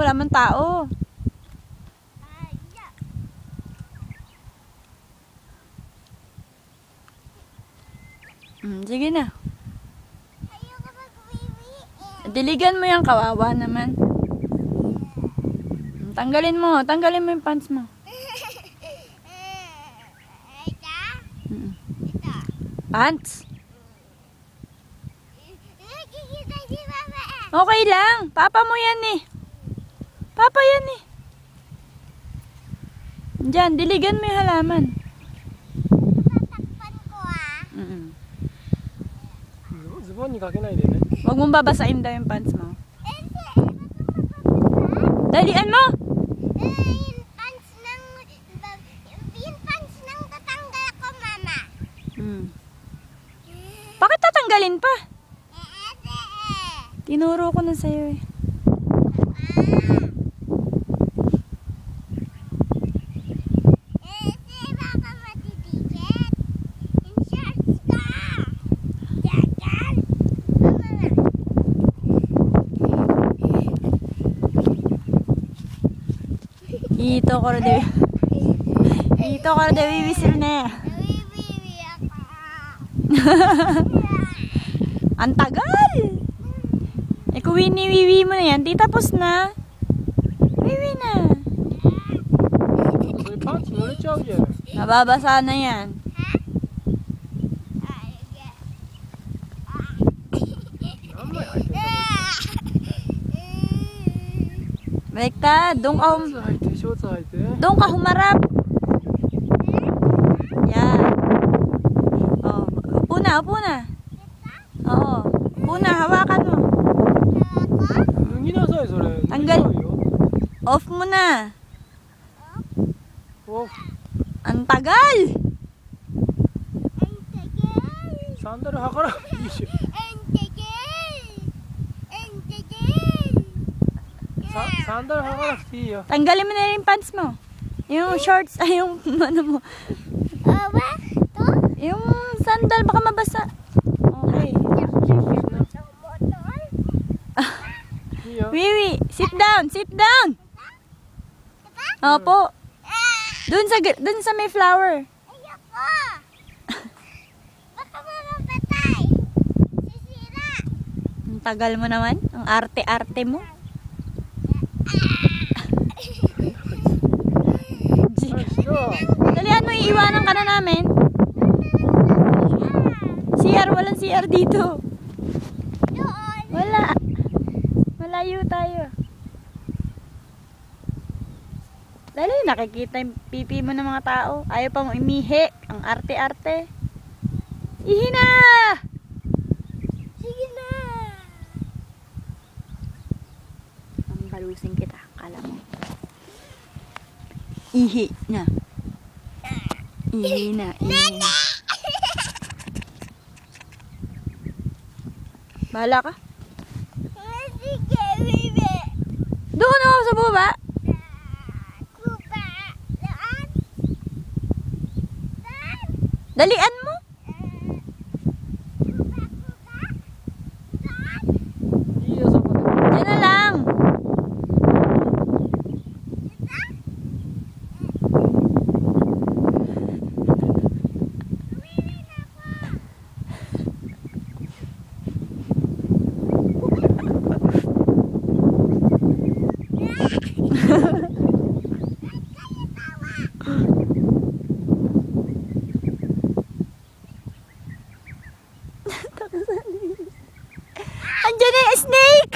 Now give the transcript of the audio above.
wala man tao. Sige na. Diligan mo yung kawawa naman. Tanggalin mo yung pants mo. Pants? Okay lang. Papa mo yan eh. Papa yan eh. Diyan, diligan mo yung halaman. Huwag mong babasain daw yung pants mo. Dalian mo! Yung pants nang tatanggal ko, mama. Bakit tatanggalin pa? Tinuro ko na sa'yo eh. Baka matitiket. Yung shorts ka. Jagan. Ito ko rin wiwisil na. Nawiwiwi ako. Ang tagal! Kung wini-wiwi mo na yan, di tapos na. Wiwi na. Mababasa na yan. Baliktad. Doon ka humarap. Yan. Oh, upo na. Oo. Upo na, hawakan mo. Tanggal. Off mo na. Ang tagal. Sandal hakara. Sandal hakara iyo. Tanggalin mo na rin yung pants mo. Yung shorts, ay yung ano mo. Yung sandal baka mabasa. Okay. Wiwi, sit down. Opo. Dun sa may flower. Ayoko. Baka mamapatay. Sisira. Ang tagal mo naman. Ang arte-arte mo. Dalian mo, iiwanan ka na namin. CR, walang CR dito. Wala. Malayo tayo. Dali, nakikita yung pipi mo ng mga tao. Ayaw pa mo imihi. Ang arte-arte. Ihi na! Sige na. Ang balusin kita. Kala mo. Ihi na. Ihi na. Bahala ka. Sige, baby. Doon ako sa baba. Kupa. Saan? Dalian mo. Diyan na lang. Andiyan na yung snake!